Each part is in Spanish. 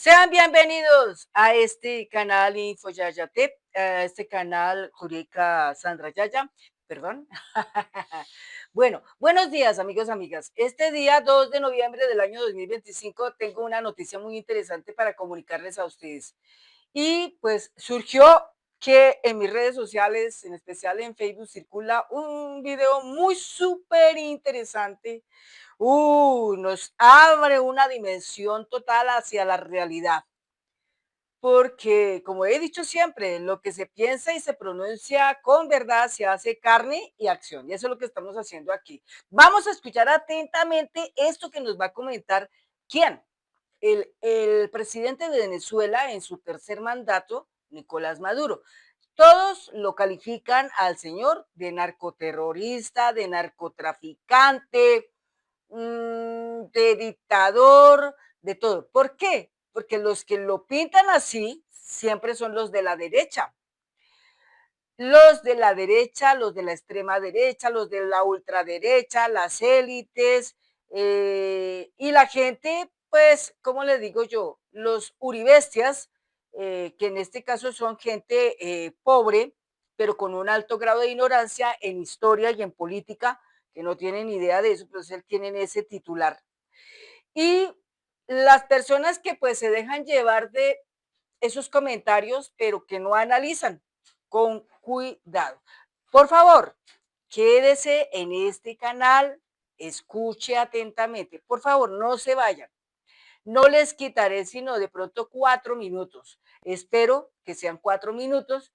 Sean bienvenidos a este canal InfoYayaTech, a este canal Jurídica Sandra Yaya, perdón. Bueno, buenos días amigos, amigas. Este día 2 de noviembre del año 2025 tengo una noticia muy interesante para comunicarles a ustedes. Y pues surgió que en mis redes sociales, en especial en Facebook, circula un video muy súper interesante. Nos abre una dimensión total hacia la realidad. Porque, como he dicho siempre, lo que se piensa y se pronuncia con verdad se hace carne y acción. Y eso es lo que estamos haciendo aquí. Vamos a escuchar atentamente esto que nos va a comentar. ¿Quién? El presidente de Venezuela en su tercer mandato, Nicolás Maduro. Todos lo califican al señor de narcoterrorista, de narcotraficante, de dictador, de todo. ¿Por qué? Porque los que lo pintan así siempre son los de la derecha. Los de la derecha, los de la extrema derecha, los de la ultraderecha, las élites y la gente, pues, ¿cómo le digo yo? Los uribestias, que en este caso son gente pobre, pero con un alto grado de ignorancia en historia y en política, que no tienen idea de eso, pero tienen ese titular. Y las personas que pues se dejan llevar de esos comentarios, pero que no analizan con cuidado. Por favor, quédese en este canal, escuche atentamente. Por favor, no se vayan. No les quitaré sino de pronto 4 minutos. Espero que sean 4 minutos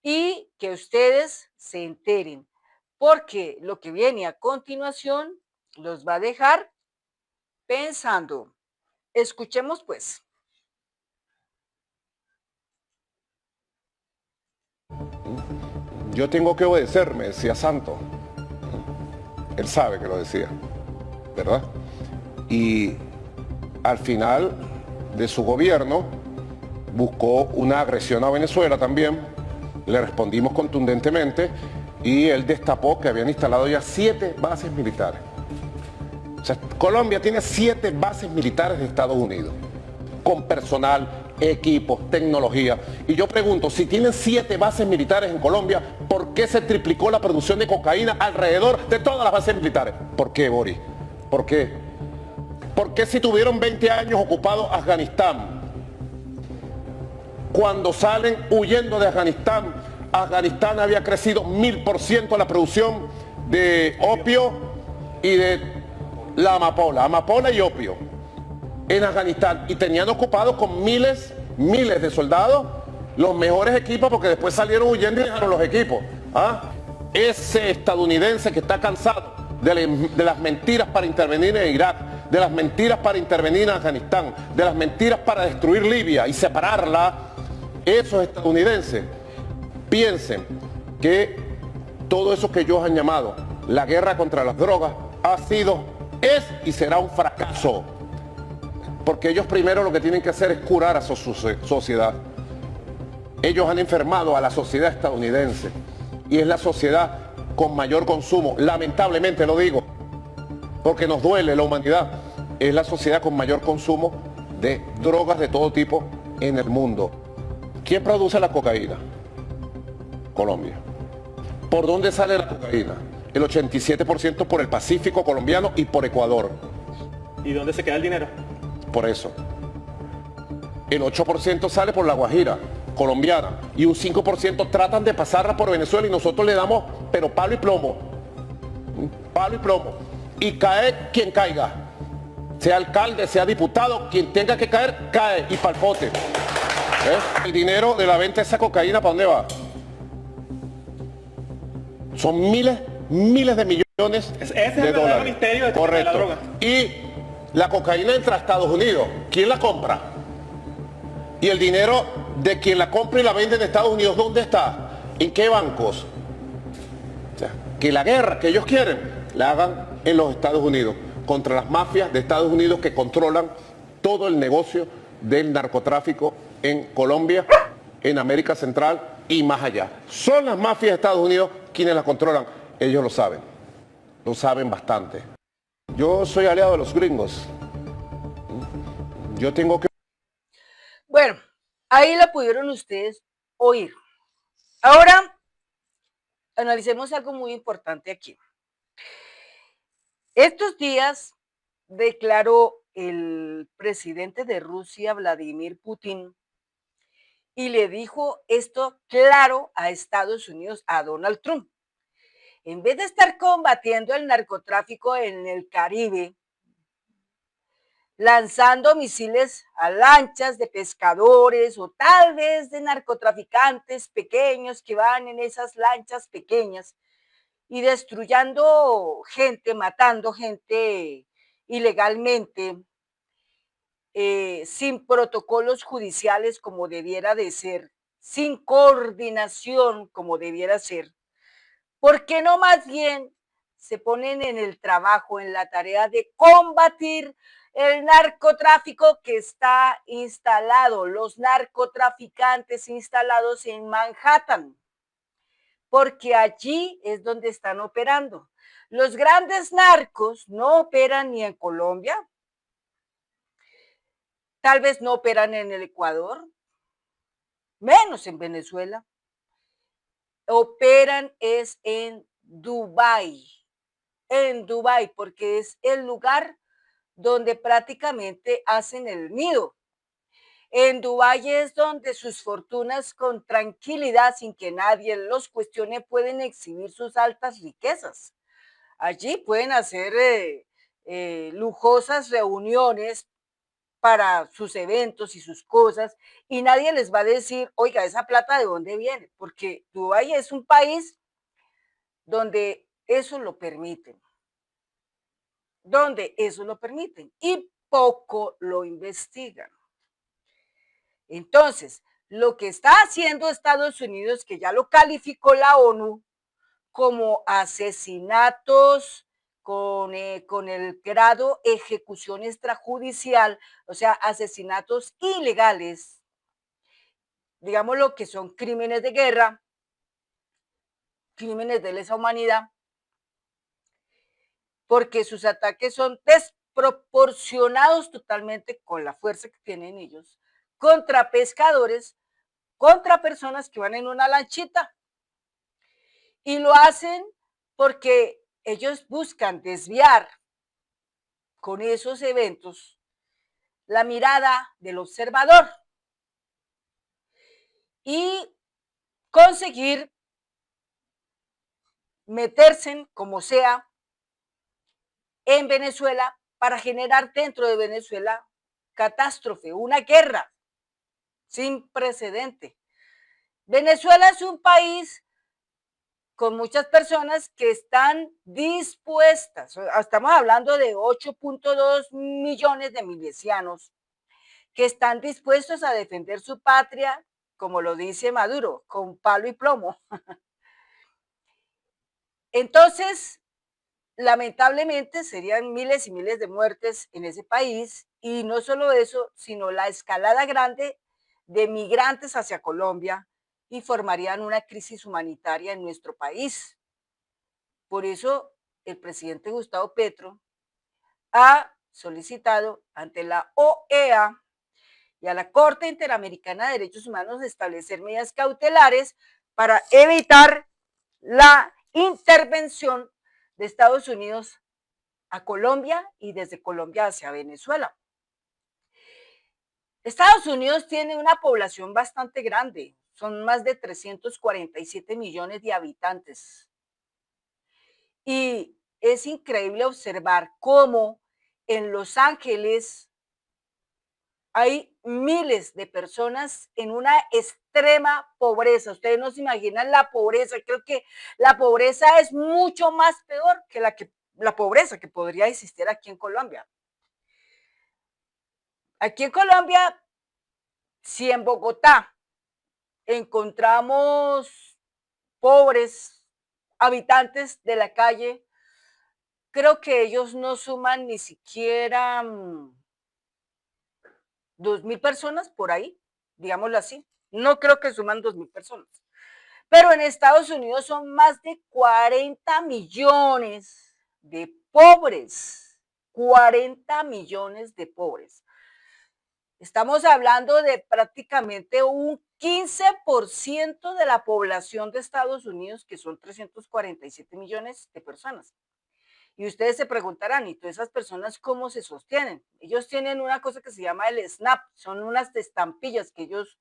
y que ustedes se enteren, porque lo que viene a continuación los va a dejar pensando. Escuchemos pues. Yo tengo que obedecer, me decía Santo. Él sabe que lo decía, ¿verdad? Y al final de su gobierno buscó una agresión a Venezuela también. Le respondimos contundentemente y él destapó que habían instalado ya 7 bases militares. O sea, Colombia tiene 7 bases militares de Estados Unidos, con personal, equipos, tecnología. Y yo pregunto, si tienen 7 bases militares en Colombia, ¿por qué se triplicó la producción de cocaína alrededor de todas las bases militares? ¿Por qué, Boris? ¿Por qué? ¿Por qué si tuvieron 20 años ocupado Afganistán? Cuando salen huyendo de Afganistán, Afganistán había crecido 1000% la producción de opio y de la amapola y opio en Afganistán, y tenían ocupados con miles de soldados los mejores equipos, porque después salieron huyendo y dejaron los equipos. Ese estadounidense que está cansado de las mentiras para intervenir en Irak, de las mentiras para intervenir en Afganistán, de las mentiras para destruir Libia y separarla, esos estadounidenses piensen que todo eso que ellos han llamado la guerra contra las drogas ha sido, es y será un fracaso. Porque ellos primero lo que tienen que hacer es curar a su sociedad. Ellos han enfermado a la sociedad estadounidense y es la sociedad con mayor consumo, lamentablemente lo digo, porque nos duele la humanidad, es la sociedad con mayor consumo de drogas de todo tipo en el mundo. ¿Quién produce la cocaína? Colombia. ¿Por dónde sale la cocaína? El 87% por el Pacífico colombiano y por Ecuador. ¿Y dónde se queda el dinero? Por eso. El 8% sale por la Guajira colombiana y un 5% tratan de pasarla por Venezuela y nosotros le damos, pero palo y plomo. Palo y plomo. Y cae quien caiga. Sea alcalde, sea diputado, quien tenga que caer, cae y palpote. El dinero de la venta de esa cocaína, ¿para dónde va? Son miles de millones Ese es de el verdadero dólares. misterio de Correcto. la droga. Y la cocaína entra a Estados Unidos. ¿Quién la compra? Y el dinero de quien la compra y la vende en Estados Unidos, ¿dónde está? ¿En qué bancos? O sea, que la guerra que ellos quieren la hagan en los Estados Unidos contra las mafias de Estados Unidos que controlan todo el negocio del narcotráfico en Colombia, en América Central y más allá. Son las mafias de Estados Unidos quienes la controlan. Ellos lo saben bastante. Yo soy aliado de los gringos. Yo tengo que... Ahí la pudieron ustedes oír. Ahora, analicemos algo muy importante aquí. Estos días declaró el presidente de Rusia, Vladimir Putin, y le dijo esto claro a Estados Unidos, a Donald Trump. En vez de estar combatiendo el narcotráfico en el Caribe, lanzando misiles a lanchas de pescadores o tal vez de narcotraficantes pequeños que van en esas lanchas pequeñas y destruyendo gente, matando gente ilegalmente, sin protocolos judiciales como debiera de ser, sin coordinación como debiera ser. ¿Por qué no más bien se ponen en el trabajo, en la tarea de combatir el narcotráfico que está instalado, los narcotraficantes instalados en Manhattan? Porque allí es donde están operando. Los grandes narcos no operan ni en Colombia, tal vez no operan en el Ecuador, menos en Venezuela. Operan es en Dubái, porque es el lugar donde prácticamente hacen el nido. En Dubái es donde sus fortunas con tranquilidad, sin que nadie los cuestione, pueden exhibir sus altas riquezas. Allí pueden hacer lujosas reuniones para sus eventos y sus cosas, y nadie les va a decir, oiga, esa plata de dónde viene, porque Dubái es un país donde eso lo permiten, y poco lo investigan. Entonces, lo que está haciendo Estados Unidos, que ya lo calificó la ONU como asesinatos con el grado ejecución extrajudicial, o sea, asesinatos ilegales, digamos lo que son crímenes de guerra, crímenes de lesa humanidad, porque sus ataques son desproporcionados totalmente con la fuerza que tienen ellos, contra pescadores, contra personas que van en una lanchita. Y lo hacen porque ellos buscan desviar con esos eventos la mirada del observador y conseguir meterse como sea en Venezuela para generar dentro de Venezuela catástrofe, una guerra sin precedente. Venezuela es un país con muchas personas que están dispuestas, estamos hablando de 8.2 millones de milicianos, que están dispuestos a defender su patria, como lo dice Maduro, con palo y plomo. Entonces, lamentablemente serían miles y miles de muertes en ese país, y no solo eso, sino la escalada grande de migrantes hacia Colombia, y formarían una crisis humanitaria en nuestro país. Por eso, el presidente Gustavo Petro ha solicitado ante la OEA y a la Corte Interamericana de Derechos Humanos establecer medidas cautelares para evitar la intervención de Estados Unidos a Colombia y desde Colombia hacia Venezuela. Estados Unidos tiene una población bastante grande, son más de 347 millones de habitantes. Y es increíble observar cómo en Los Ángeles hay miles de personas en una extrema pobreza. Ustedes no se imaginan la pobreza. Creo que la pobreza es mucho más peor que la pobreza que podría existir aquí en Colombia. Aquí en Colombia, si en Bogotá encontramos pobres habitantes de la calle, creo que ellos no suman ni siquiera 2.000 personas por ahí, digámoslo así. No creo que suman 2.000 personas. Pero en Estados Unidos son más de 40 millones de pobres. 40 millones de pobres. Estamos hablando de prácticamente un 15% de la población de Estados Unidos, que son 347 millones de personas. Y ustedes se preguntarán, ¿y todas esas personas cómo se sostienen? Ellos tienen una cosa que se llama el SNAP, son unas estampillas que ellos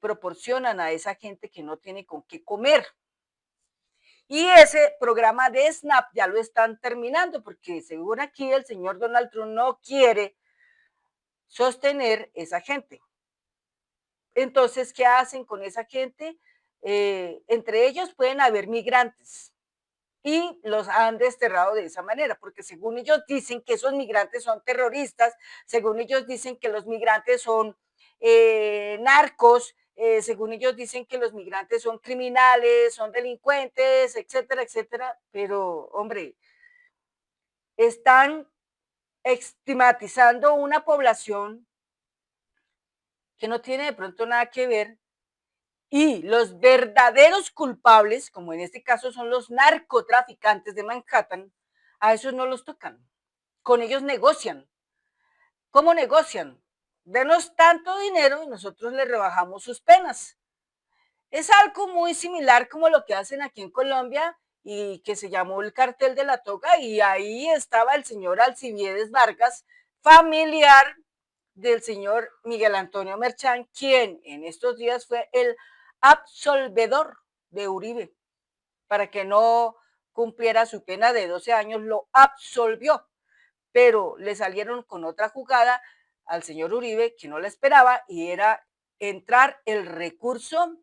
proporcionan a esa gente que no tiene con qué comer. Y ese programa de SNAP ya lo están terminando, porque según aquí el señor Donald Trump no quiere sostener esa gente. Entonces, ¿qué hacen con esa gente? Entre ellos pueden haber migrantes y los han desterrado de esa manera, porque según ellos dicen que esos migrantes son terroristas, según ellos dicen que los migrantes son narcos, según ellos dicen que los migrantes son criminales, son delincuentes, etcétera, etcétera, pero hombre, están estigmatizando una población que no tiene de pronto nada que ver. Y los verdaderos culpables, como en este caso son los narcotraficantes de Manhattan, a esos no los tocan. Con ellos negocian. ¿Cómo negocian? Denos tanto dinero y nosotros le rebajamos sus penas. Es algo muy similar como lo que hacen aquí en Colombia y que se llamó el cartel de la toga, y ahí estaba el señor Alcibiades Vargas, familiar del señor Miguel Antonio Merchán, quien en estos días fue el absolvedor de Uribe, para que no cumpliera su pena de 12 años, lo absolvió, pero le salieron con otra jugada al señor Uribe que no la esperaba, y era entrar el recurso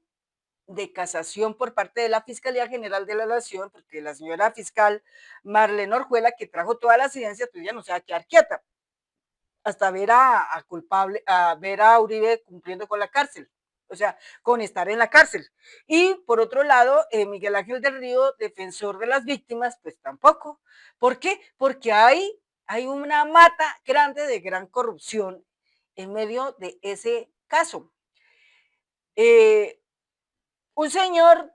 de casación por parte de la Fiscalía General de la Nación, porque la señora fiscal Marlene Orjuela, que trajo todas las evidencias, pues ya no se va a quedar quieta hasta ver a culpable, a ver a Uribe cumpliendo con la cárcel, o sea, con estar en la cárcel. Y por otro lado, Miguel Ángel del Río, defensor de las víctimas, pues tampoco. ¿Por qué? Porque hay una mata grande de gran corrupción en medio de ese caso. Un señor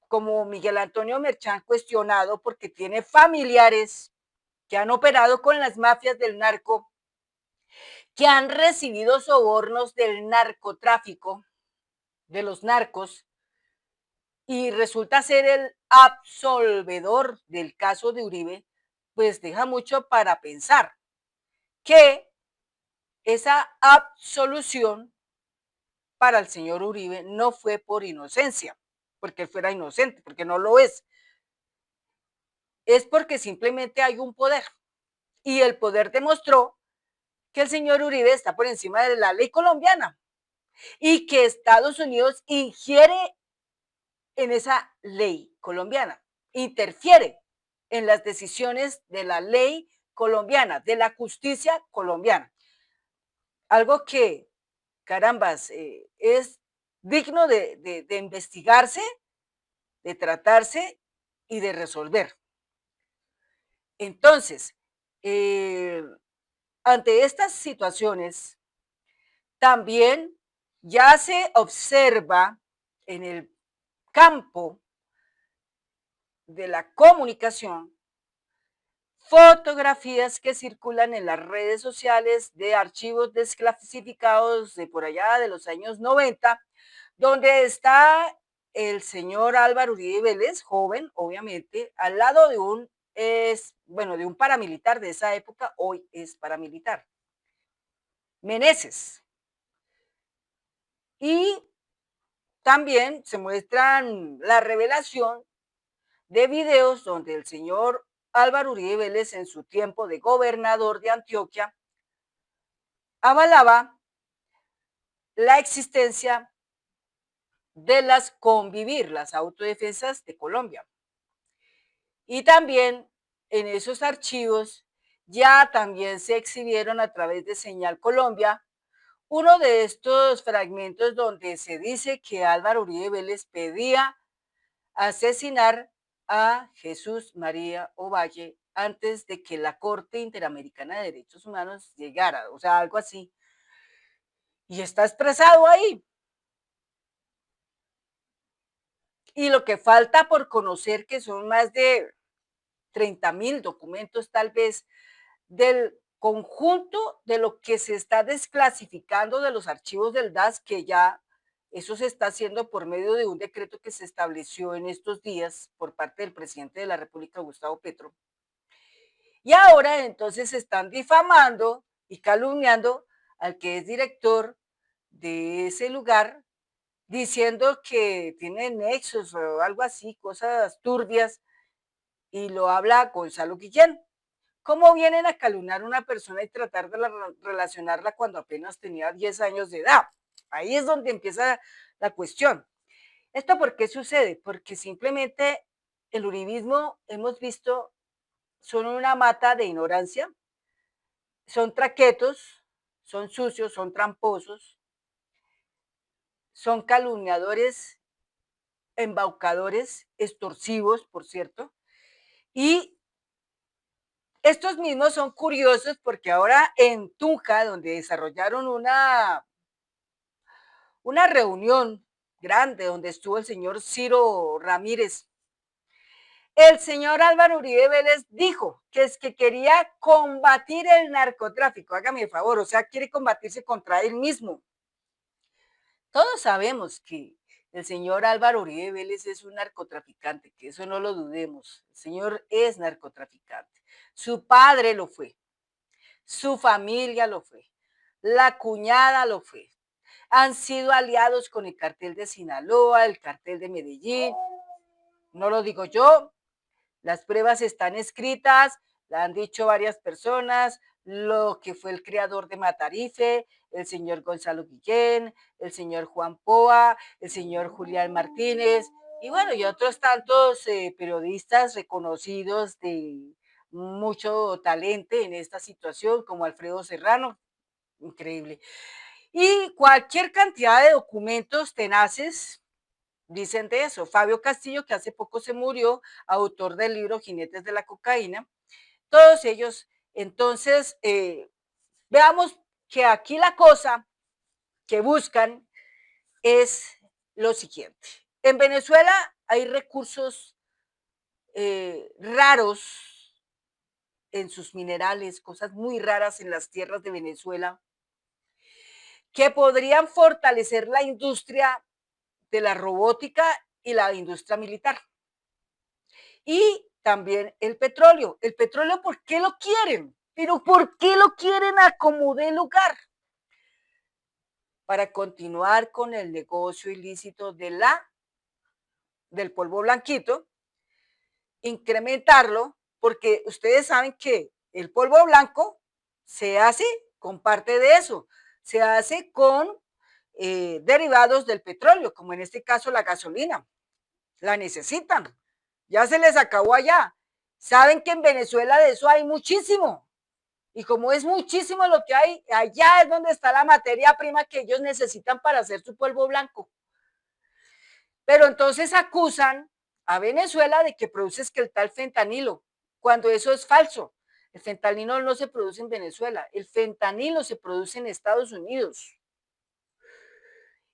como Miguel Antonio Merchán, cuestionado porque tiene familiares que han operado con las mafias del narco, que han recibido sobornos del narcotráfico, de los narcos, y resulta ser el absolvedor del caso de Uribe, pues deja mucho para pensar que esa absolución para el señor Uribe no fue por inocencia, porque él fuera inocente, porque no lo es porque simplemente hay un poder, y el poder demostró que el señor Uribe está por encima de la ley colombiana y que Estados Unidos ingiere en esa ley colombiana, interfiere en las decisiones de la ley colombiana, de la justicia colombiana. Algo que, carambas, es digno de investigarse, de tratarse y de resolver. Entonces, ante estas situaciones, también ya se observa en el campo de la comunicación fotografías que circulan en las redes sociales de archivos desclasificados de por allá de los años 90, donde está el señor Álvaro Uribe Vélez, joven, obviamente, al lado de de un paramilitar de esa época, hoy es paramilitar, Meneses. Y también se muestran la revelación de videos donde el señor Álvaro Uribe Vélez, en su tiempo de gobernador de Antioquia, avalaba la existencia de las convivir, las autodefensas de Colombia. Y también en esos archivos ya también se exhibieron a través de Señal Colombia uno de estos fragmentos donde se dice que Álvaro Uribe Vélez pedía asesinar a Jesús María Ovalle antes de que la Corte Interamericana de Derechos Humanos llegara, o sea, algo así. Y está expresado ahí. Y lo que falta por conocer, que son más de 30.000 documentos tal vez del conjunto de lo que se está desclasificando de los archivos del DAS, que ya eso se está haciendo por medio de un decreto que se estableció en estos días por parte del presidente de la República, Gustavo Petro. Y ahora entonces están difamando y calumniando al que es director de ese lugar, diciendo que tiene nexos o algo así, cosas turbias, y lo habla Gonzalo Guillén. ¿Cómo vienen a calumniar a una persona y tratar de relacionarla cuando apenas tenía 10 años de edad? Ahí es donde empieza la cuestión. ¿Esto por qué sucede? Porque simplemente el uribismo, hemos visto, son una mata de ignorancia, son traquetos, son sucios, son tramposos, son calumniadores, embaucadores, extorsivos, por cierto, y estos mismos son curiosos porque ahora en Tunja, donde desarrollaron una reunión grande donde estuvo el señor Ciro Ramírez, el señor Álvaro Uribe Vélez dijo que es que quería combatir el narcotráfico, hágame el favor, o sea, quiere combatirse contra él mismo. Todos sabemos que el señor Álvaro Uribe Vélez es un narcotraficante, que eso no lo dudemos, el señor es narcotraficante, su padre lo fue, su familia lo fue, la cuñada lo fue, han sido aliados con el cartel de Sinaloa, el cartel de Medellín, no lo digo yo, las pruebas están escritas, la han dicho varias personas, lo que fue el creador de Matarife, el señor Gonzalo Guillén, el señor Juan Poa, el señor Julián Martínez, y bueno, y otros tantos periodistas reconocidos de mucho talento en esta situación, como Alfredo Serrano, increíble. Y cualquier cantidad de documentos tenaces dicen de eso. Fabio Castillo, que hace poco se murió, autor del libro Jinetes de la Cocaína, todos ellos. Entonces, veamos que aquí la cosa que buscan es lo siguiente. En Venezuela hay recursos raros en sus minerales, cosas muy raras en las tierras de Venezuela, que podrían fortalecer la industria de la robótica y la industria militar. Y también el petróleo. El petróleo, ¿por qué lo quieren? Pero ¿por qué lo quieren a como dé lugar? Para continuar con el negocio ilícito del polvo blanquito, incrementarlo, porque ustedes saben que el polvo blanco se hace con parte de eso, se hace con derivados del petróleo, como en este caso la gasolina. La necesitan. Ya se les acabó allá. Saben que en Venezuela de eso hay muchísimo. Y como es muchísimo lo que hay, allá es donde está la materia prima que ellos necesitan para hacer su polvo blanco. Pero entonces acusan a Venezuela de que produce que el tal fentanilo, cuando eso es falso. El fentanilo no se produce en Venezuela, el fentanilo se produce en Estados Unidos.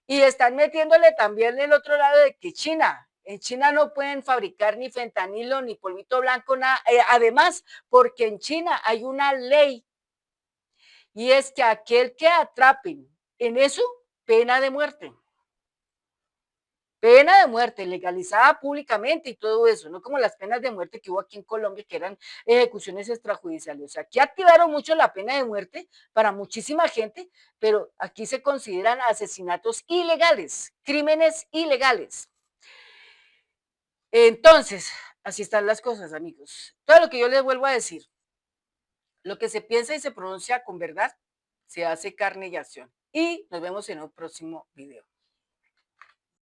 Y están metiéndole también el otro lado de que China, en China no pueden fabricar ni fentanilo ni polvito blanco, nada. Además, porque en China hay una ley y es que aquel que atrapen en eso, pena de muerte. Pena de muerte, legalizada públicamente y todo eso, no como las penas de muerte que hubo aquí en Colombia, que eran ejecuciones extrajudiciales. O sea, aquí activaron mucho la pena de muerte para muchísima gente, pero aquí se consideran asesinatos ilegales, crímenes ilegales. Entonces, así están las cosas, amigos. Todo lo que yo les vuelvo a decir, lo que se piensa y se pronuncia con verdad, se hace carne y acción. Y nos vemos en un próximo video.